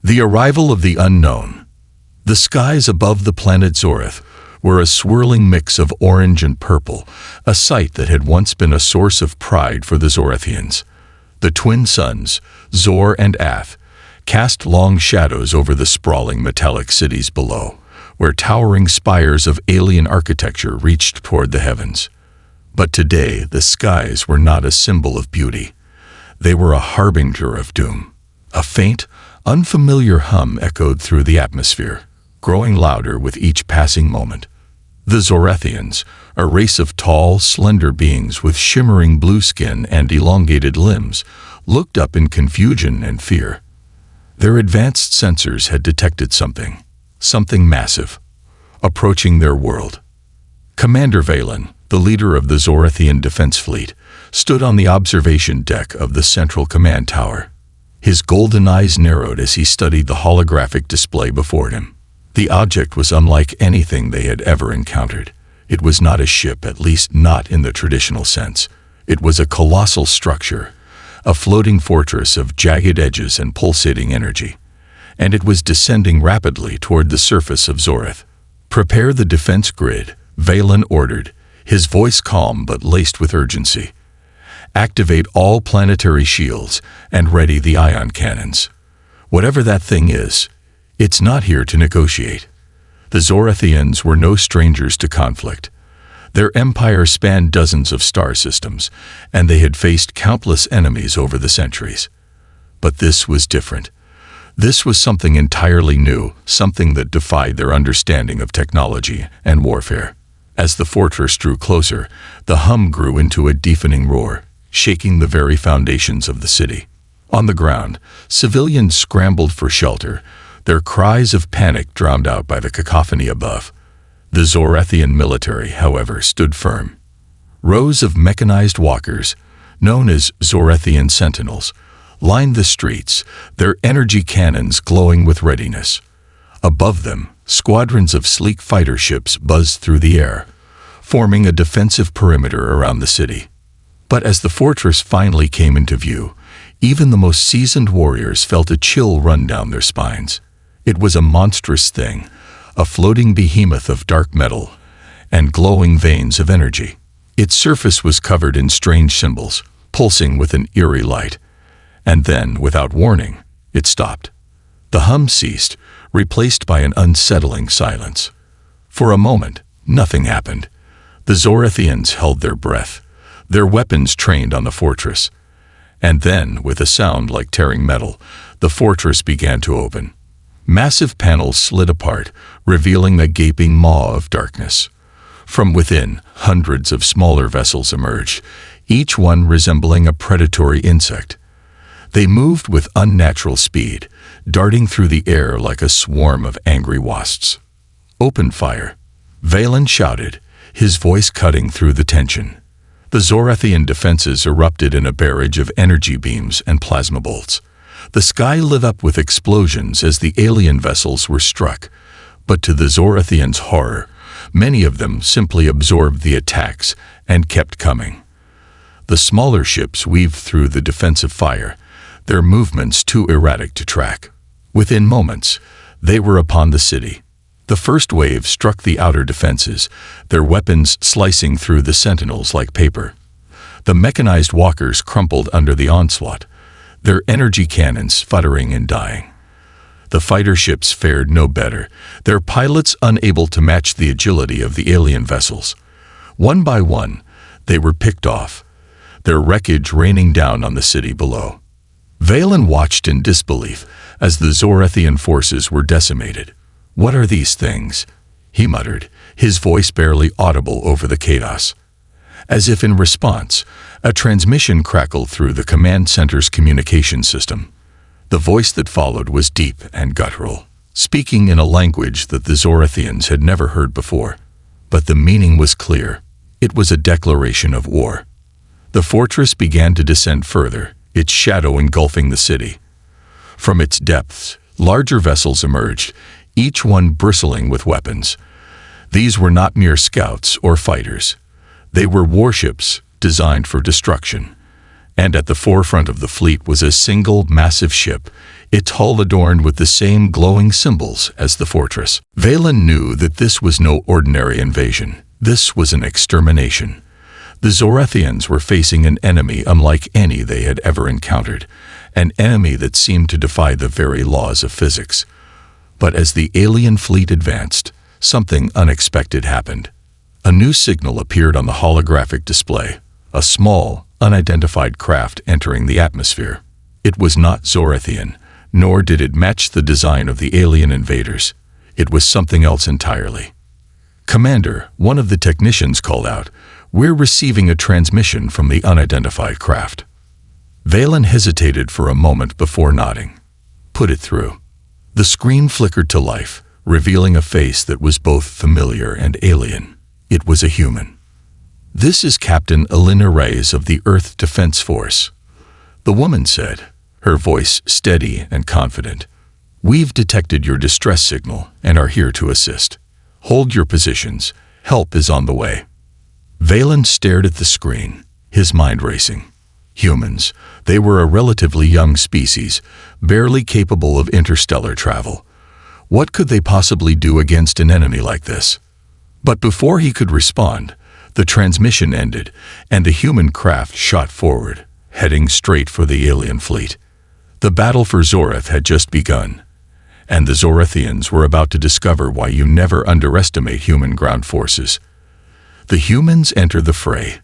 The arrival of the unknown. The skies above the planet Zoreth were a swirling mix of orange and purple, a sight that had once been a source of pride for the Zorethians. The twin suns, Zor and Ath, cast long shadows over the sprawling metallic cities below, where towering spires of alien architecture reached toward the heavens. But today, the skies were not a symbol of beauty. They were a harbinger of doom. A faint, unfamiliar hum echoed through the atmosphere, growing louder with each passing moment. The Zorethians, a race of tall, slender beings with shimmering blue skin and elongated limbs, looked up in confusion and fear. Their advanced sensors had detected something massive, approaching their world. Commander Valen, the leader of the Zorethian defense fleet, stood on the observation deck of the central command tower. His golden eyes narrowed as he studied the holographic display before him. The object was unlike anything they had ever encountered. It was not a ship, at least not in the traditional sense. It was a colossal structure, a floating fortress of jagged edges and pulsating energy. And it was descending rapidly toward the surface of Zoreth. "Prepare the defense grid," Valen ordered, his voice calm but laced with urgency. "Activate all planetary shields and ready the ion cannons. Whatever that thing is, it's not here to negotiate." The Zorethians were no strangers to conflict. Their empire spanned dozens of star systems, and they had faced countless enemies over the centuries. But this was different. This was something entirely new, something that defied their understanding of technology and warfare. As the fortress drew closer, the hum grew into a deafening roar, shaking the very foundations of the city. On the ground, civilians scrambled for shelter, their cries of panic drowned out by the cacophony above. The Zorethian military, however, stood firm. Rows of mechanized walkers, known as Zorethian sentinels, lined the streets, their energy cannons glowing with readiness. Above them, squadrons of sleek fighter ships buzzed through the air, forming a defensive perimeter around the city. But as the fortress finally came into view, even the most seasoned warriors felt a chill run down their spines. It was a monstrous thing, a floating behemoth of dark metal and glowing veins of energy. Its surface was covered in strange symbols, pulsing with an eerie light. And then, without warning, it stopped. The hum ceased, replaced by an unsettling silence. For a moment, nothing happened. The Zorethians held their breath, their weapons trained on the fortress. And then, with a sound like tearing metal, the fortress began to open. Massive panels slid apart, revealing a gaping maw of darkness. From within, hundreds of smaller vessels emerged, each one resembling a predatory insect. They moved with unnatural speed, darting through the air like a swarm of angry wasps. "Open fire," Valen shouted, his voice cutting through the tension. The Zorethian defenses erupted in a barrage of energy beams and plasma bolts. The sky lit up with explosions as the alien vessels were struck, but to the Zorethians' horror, many of them simply absorbed the attacks and kept coming. The smaller ships weaved through the defensive fire, their movements too erratic to track. Within moments, they were upon the city. The first wave struck the outer defenses, their weapons slicing through the sentinels like paper. The mechanized walkers crumpled under the onslaught, their energy cannons sputtering and dying. The fighter ships fared no better, their pilots unable to match the agility of the alien vessels. One by one, they were picked off, their wreckage raining down on the city below. Valen watched in disbelief as the Zorethian forces were decimated. "What are these things?" he muttered, his voice barely audible over the chaos. As if in response, a transmission crackled through the command center's communication system. The voice that followed was deep and guttural, speaking in a language that the Zorethians had never heard before. But the meaning was clear. It was a declaration of war. The fortress began to descend further, its shadow engulfing the city. From its depths, larger vessels emerged, each one bristling with weapons. These were not mere scouts or fighters. They were warships designed for destruction. And at the forefront of the fleet was a single massive ship, its hull adorned with the same glowing symbols as the fortress. Valen knew that this was no ordinary invasion. This was an extermination. The Zorathians were facing an enemy unlike any they had ever encountered, an enemy that seemed to defy the very laws of physics. But as the alien fleet advanced, something unexpected happened. A new signal appeared on the holographic display, a small, unidentified craft entering the atmosphere. It was not Zorathian, nor did it match the design of the alien invaders. It was something else entirely. "Commander," one of the technicians called out, "we're receiving a transmission from the unidentified craft." Valen hesitated for a moment before nodding. "Put it through." The screen flickered to life, revealing a face that was both familiar and alien. It was a human. "This is Captain Elena Reyes of the Earth Defense Force," the woman said, her voice steady and confident. "We've detected your distress signal and are here to assist. Hold your positions. Help is on the way." Valen stared at the screen, his mind racing. Humans, they were a relatively young species, barely capable of interstellar travel. What could they possibly do against an enemy like this? But before he could respond, the transmission ended, and the human craft shot forward, heading straight for the alien fleet. The battle for Zorath had just begun, and the Zorathians were about to discover why you never underestimate human ground forces. The humans entered the fray.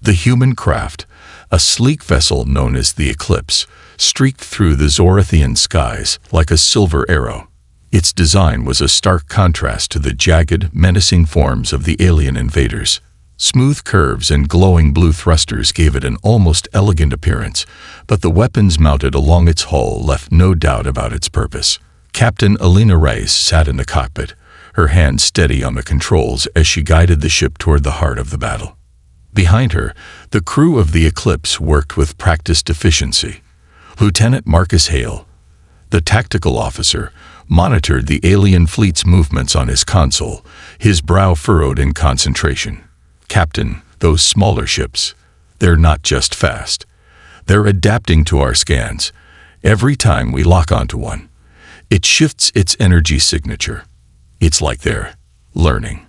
The human craft, a sleek vessel known as the Eclipse, streaked through the Zorathian skies like a silver arrow. Its design was a stark contrast to the jagged, menacing forms of the alien invaders. Smooth curves and glowing blue thrusters gave it an almost elegant appearance, but the weapons mounted along its hull left no doubt about its purpose. Captain Elena Reyes sat in the cockpit, her hand steady on the controls as she guided the ship toward the heart of the battle. Behind her, the crew of the Eclipse worked with practiced efficiency. Lieutenant Marcus Hale, the tactical officer, monitored the alien fleet's movements on his console, his brow furrowed in concentration. "Captain, those smaller ships, they're not just fast. They're adapting to our scans. Every time we lock onto one, it shifts its energy signature. It's like they're learning."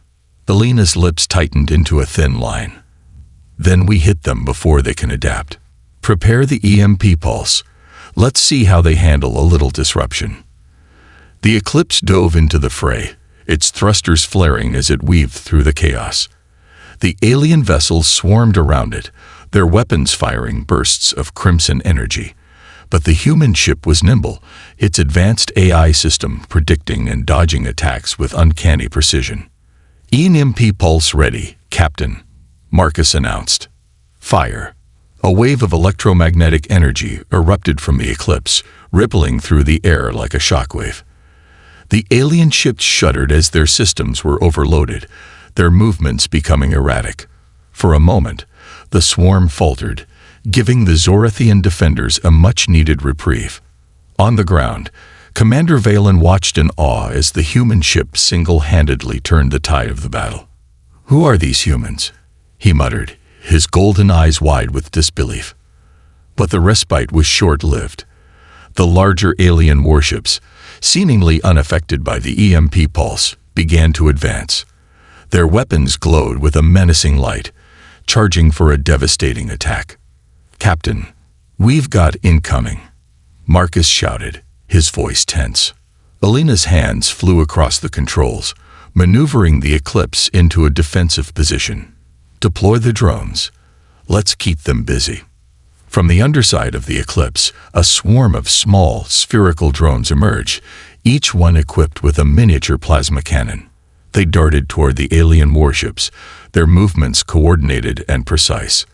Elena's lips tightened into a thin line. "Then we hit them before they can adapt. Prepare the EMP pulse. Let's see how they handle a little disruption." The Eclipse dove into the fray, its thrusters flaring as it weaved through the chaos. The alien vessels swarmed around it, their weapons firing bursts of crimson energy. But the human ship was nimble, its advanced AI system predicting and dodging attacks with uncanny precision. "EMP pulse ready, Captain," Marcus announced. "Fire." A wave of electromagnetic energy erupted from the Eclipse, rippling through the air like a shockwave. The alien ships shuddered as their systems were overloaded, their movements becoming erratic. For a moment, the swarm faltered, giving the Zorathian defenders a much-needed reprieve. On the ground, Commander Valen watched in awe as the human ship single-handedly turned the tide of the battle. "Who are these humans?" he muttered, his golden eyes wide with disbelief. But the respite was short-lived. The larger alien warships, seemingly unaffected by the EMP pulse, began to advance. Their weapons glowed with a menacing light, charging for a devastating attack. "Captain, we've got incoming," Marcus shouted, his voice tense. Elena's hands flew across the controls, maneuvering the Eclipse into a defensive position. "Deploy the drones. Let's keep them busy." From the underside of the Eclipse, a swarm of small, spherical drones emerged, each one equipped with a miniature plasma cannon. They darted toward the alien warships, their movements coordinated and precise.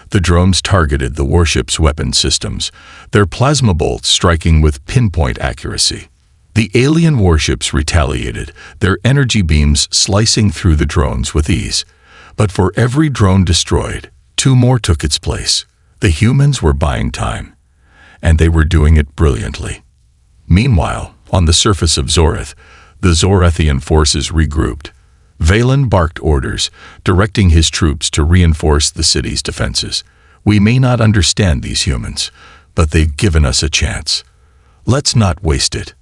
The drones targeted the warship's weapon systems, their plasma bolts striking with pinpoint accuracy. The alien warships retaliated, their energy beams slicing through the drones with ease. But for every drone destroyed, two more took its place. The humans were buying time, and they were doing it brilliantly. Meanwhile, on the surface of Zorath, the Zorathian forces regrouped. Valen barked orders, directing his troops to reinforce the city's defenses. "We may not understand these humans, but they've given us a chance. Let's not waste it.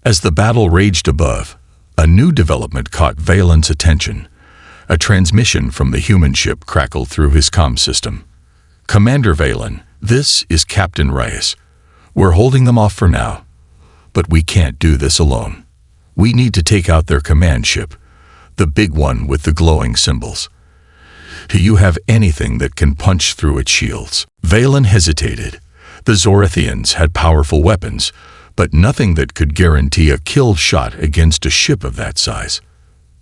As the battle raged above, a new development caught Valen's attention. A transmission from the human ship crackled through his comm system. "Commander Valen, this is Captain Reyes. We're holding them off for now. But we can't do this alone. We need to take out their command ship, the big one with the glowing symbols. Do you have anything that can punch through its shields?" Valen hesitated. The Zorathians had powerful weapons, but nothing that could guarantee a kill shot against a ship of that size.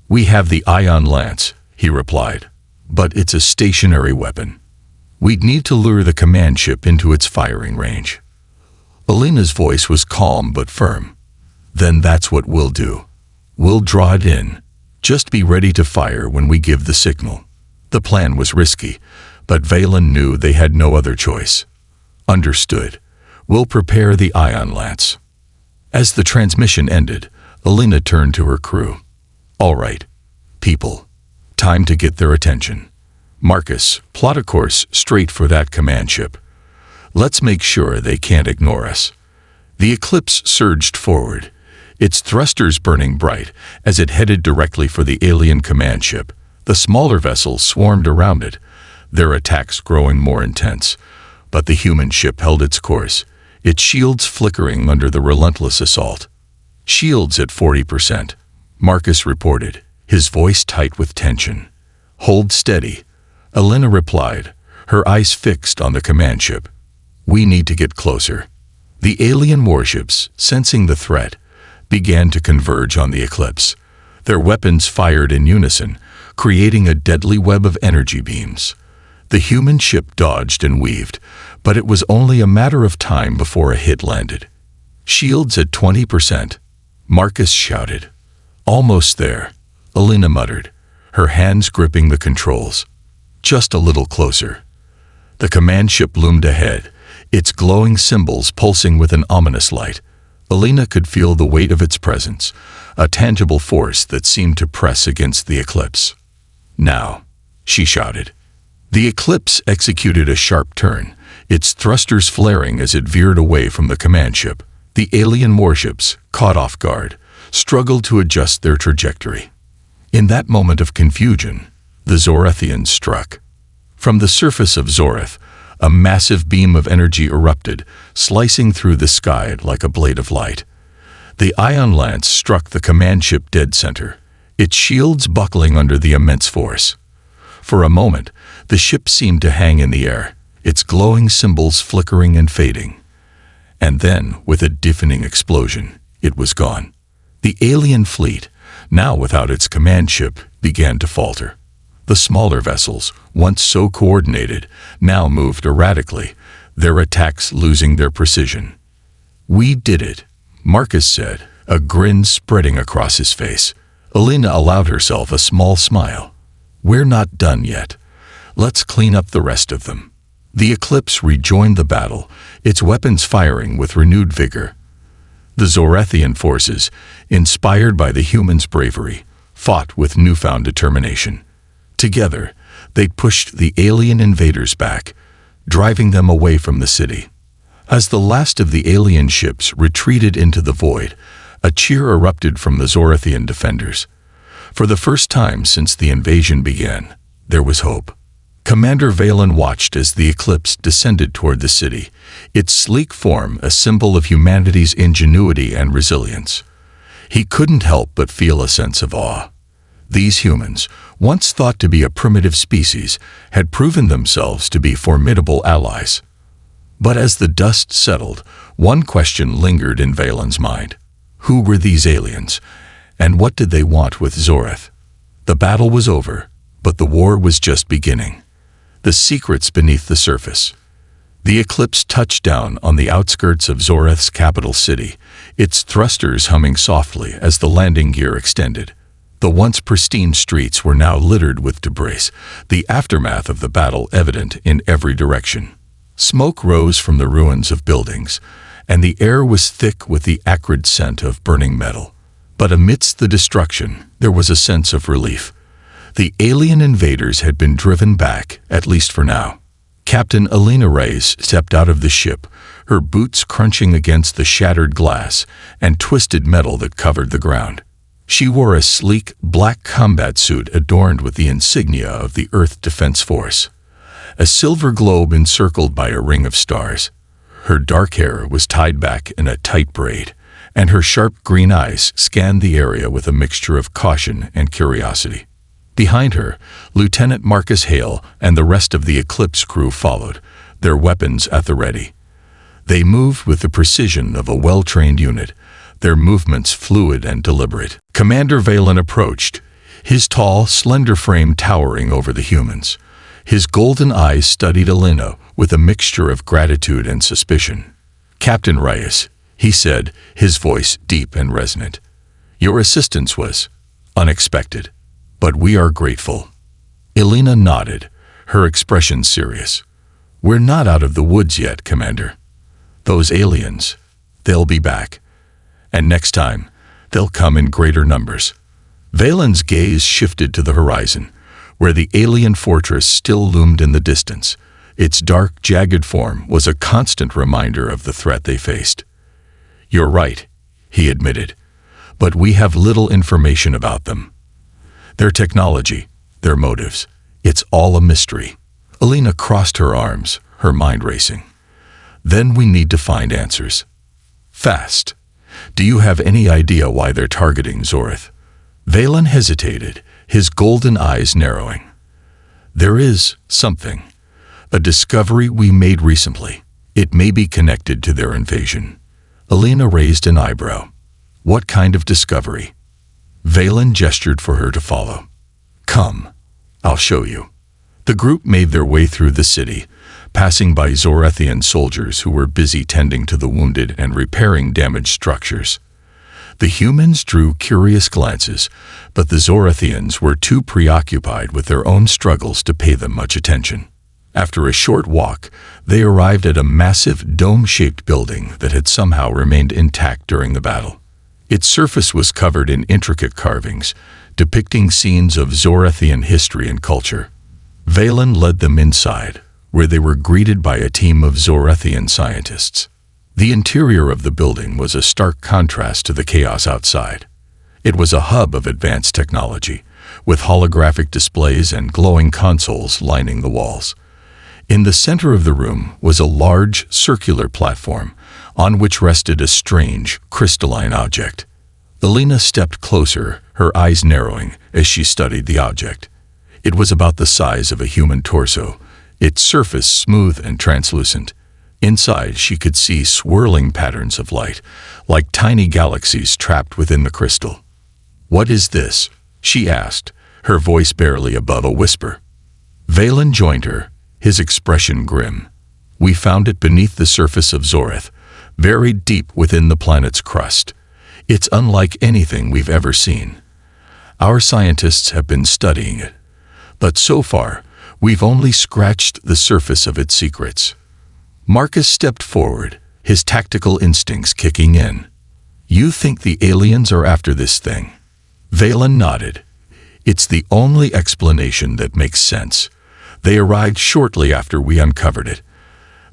"We have the ion lance," he replied, "but it's a stationary weapon. We'd need to lure the command ship into its firing range." Alina's voice was calm but firm. "Then that's what we'll do. We'll draw it in. Just be ready to fire when we give the signal." The plan was risky, but Valen knew they had no other choice. "Understood. We'll prepare the ion lance." As the transmission ended, Alina turned to her crew. "All right, people. Time to get their attention. Marcus, plot a course straight for that command ship. Let's make sure they can't ignore us." The Eclipse surged forward, its thrusters burning bright as it headed directly for the alien command ship. The smaller vessels swarmed around it, their attacks growing more intense. But the human ship held its course, its shields flickering under the relentless assault. "Shields at 40%, Marcus reported, his voice tight with tension. "Hold steady," Alina replied, her eyes fixed on the command ship. "We need to get closer." The alien warships, sensing the threat, began to converge on the Eclipse. Their weapons fired in unison, creating a deadly web of energy beams. The human ship dodged and weaved, but it was only a matter of time before a hit landed. "Shields at 20%, Marcus shouted. "Almost there," Alina muttered, her hands gripping the controls. "Just a little closer." The command ship loomed ahead, its glowing symbols pulsing with an ominous light. Alina could feel the weight of its presence, a tangible force that seemed to press against the Eclipse. "Now," she shouted. The Eclipse executed a sharp turn, its thrusters flaring as it veered away from the command ship. The alien warships, caught off guard, struggled to adjust their trajectory. In that moment of confusion, the Zorathians struck. From the surface of Zorath, a massive beam of energy erupted, slicing through the sky like a blade of light. The ion lance struck the command ship dead center, its shields buckling under the immense force. For a moment, the ship seemed to hang in the air, its glowing symbols flickering and fading. And then, with a deafening explosion, it was gone. The alien fleet, now without its command ship, began to falter. The smaller vessels, once so coordinated, now moved erratically, their attacks losing their precision. "We did it," Marcus said, a grin spreading across his face. Alina allowed herself a small smile. "We're not done yet. Let's clean up the rest of them." The Eclipse rejoined the battle, its weapons firing with renewed vigor. The Zorathian forces, inspired by the humans' bravery, fought with newfound determination. Together, they pushed the alien invaders back, driving them away from the city. As the last of the alien ships retreated into the void, a cheer erupted from the Zorathian defenders. For the first time since the invasion began, there was hope. Commander Valen watched as the Eclipse descended toward the city, its sleek form a symbol of humanity's ingenuity and resilience. He couldn't help but feel a sense of awe. These humans, once thought to be a primitive species, had proven themselves to be formidable allies. But as the dust settled, one question lingered in Valen's mind. Who were these aliens, and what did they want with Zorath? The battle was over, but the war was just beginning. The secrets beneath the surface. The Eclipse touched down on the outskirts of Zorath's capital city, its thrusters humming softly as the landing gear extended. The once pristine streets were now littered with debris, the aftermath of the battle evident in every direction. Smoke rose from the ruins of buildings, and the air was thick with the acrid scent of burning metal. But amidst the destruction, there was a sense of relief. The alien invaders had been driven back, at least for now. Captain Alina Reyes stepped out of the ship, her boots crunching against the shattered glass and twisted metal that covered the ground. She wore a sleek, black combat suit adorned with the insignia of the Earth Defense Force, a silver globe encircled by a ring of stars. Her dark hair was tied back in a tight braid, and her sharp green eyes scanned the area with a mixture of caution and curiosity. Behind her, Lieutenant Marcus Hale and the rest of the Eclipse crew followed, their weapons at the ready. They moved with the precision of a well-trained unit, their movements fluid and deliberate. Commander Valen approached, his tall, slender frame towering over the humans. His golden eyes studied Elena with a mixture of gratitude and suspicion. "Captain Reyes," he said, his voice deep and resonant, "your assistance was unexpected, but we are grateful." Elena nodded, her expression serious. "We're not out of the woods yet, Commander. Those aliens, they'll be back. And next time, they'll come in greater numbers." Valen's gaze shifted to the horizon, where the alien fortress still loomed in the distance. Its dark, jagged form was a constant reminder of the threat they faced. "You're right," he admitted, "but we have little information about them. Their technology, their motives, it's all a mystery." Elena crossed her arms, her mind racing. "Then we need to find answers. Fast. Do you have any idea why they're targeting Zorith?" Valen hesitated, his golden eyes narrowing. "There is something. A discovery we made recently. It may be connected to their invasion." Elena raised an eyebrow. "What kind of discovery?" Valen gestured for her to follow. "Come, I'll show you." The group made their way through the city, passing by Zorethian soldiers who were busy tending to the wounded and repairing damaged structures. The humans drew curious glances, but the Zorethians were too preoccupied with their own struggles to pay them much attention. After a short walk, they arrived at a massive dome-shaped building that had somehow remained intact during the battle. Its surface was covered in intricate carvings, depicting scenes of Zorethian history and culture. Valen led them inside, where they were greeted by a team of Zorethian scientists. The interior of the building was a stark contrast to the chaos outside. It was a hub of advanced technology, with holographic displays and glowing consoles lining the walls. In the center of the room was a large, circular platform, on which rested a strange, crystalline object. Elena stepped closer, her eyes narrowing as she studied the object. It was about the size of a human torso, its surface smooth and translucent. Inside, she could see swirling patterns of light, like tiny galaxies trapped within the crystal. "What is this?" she asked, her voice barely above a whisper. Valen joined her, his expression grim. "We found it beneath the surface of Zorith, buried deep within the planet's crust. It's unlike anything we've ever seen. Our scientists have been studying it, but so far, we've only scratched the surface of its secrets." Marcus stepped forward, his tactical instincts kicking in. "You think the aliens are after this thing?" Valen nodded. "It's the only explanation that makes sense. They arrived shortly after we uncovered it.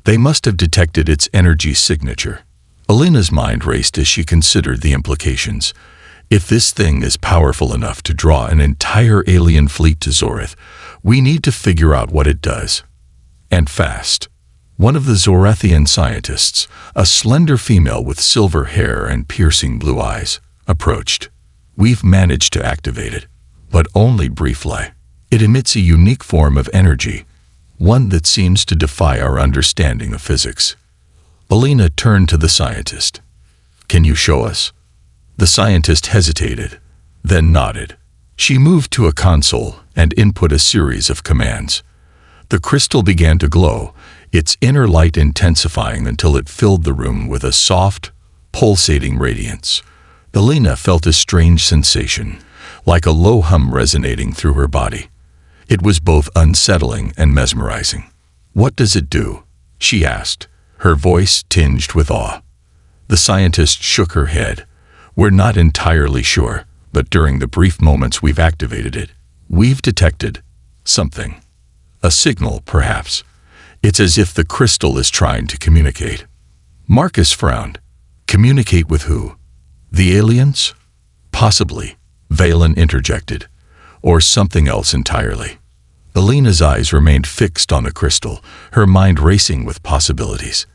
They must have detected its energy signature." Elena's mind raced as she considered the implications. If this thing is powerful enough to draw an entire alien fleet to Zorith, we need to figure out what it does. And fast. One of the Zorethian scientists, a slender female with silver hair and piercing blue eyes, approached. "We've managed to activate it, but only briefly. It emits a unique form of energy, one that seems to defy our understanding of physics." Elena turned to the scientist. "Can you show us?" The scientist hesitated, then nodded. She moved to a console and input a series of commands. The crystal began to glow, its inner light intensifying until it filled the room with a soft, pulsating radiance. Elena felt a strange sensation, like a low hum resonating through her body. It was both unsettling and mesmerizing. "What does it do?" she asked, her voice tinged with awe. The scientist shook her head. "We're not entirely sure, but during the brief moments we've activated it, we've detected something. A signal, perhaps. It's as if the crystal is trying to communicate." Marcus frowned. Communicate with who? The aliens? Possibly, Valen interjected. Or something else entirely. Alina's eyes remained fixed on the crystal, her mind racing with possibilities.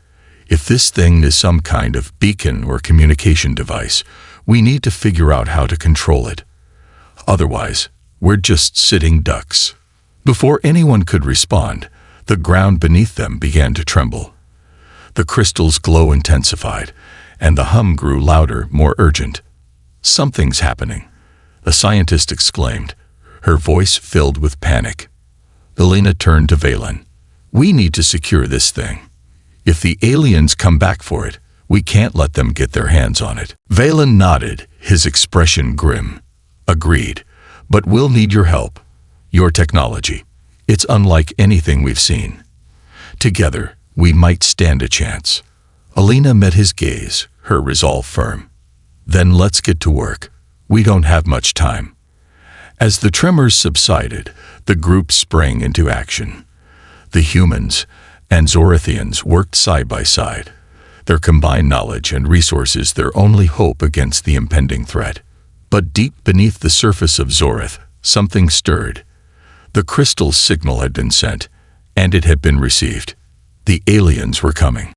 If this thing is some kind of beacon or communication device, we need to figure out how to control it. Otherwise, we're just sitting ducks. Before anyone could respond, the ground beneath them began to tremble. The crystal's glow intensified, and the hum grew louder, more urgent. Something's happening, a scientist exclaimed, her voice filled with panic. Alina turned to Valen. We need to secure this thing. If the aliens come back for it, we can't let them get their hands on it. Valen nodded, his expression grim. Agreed, but we'll need your help. Your technology. It's unlike anything we've seen. Together, we might stand a chance. Alina met his gaze, her resolve firm. Then let's get to work. We don't have much time. As the tremors subsided, the group sprang into action. The humans and Zorathians worked side by side, their combined knowledge and resources their only hope against the impending threat. But deep beneath the surface of Zorath, something stirred. The crystal's signal had been sent, and it had been received. The aliens were coming.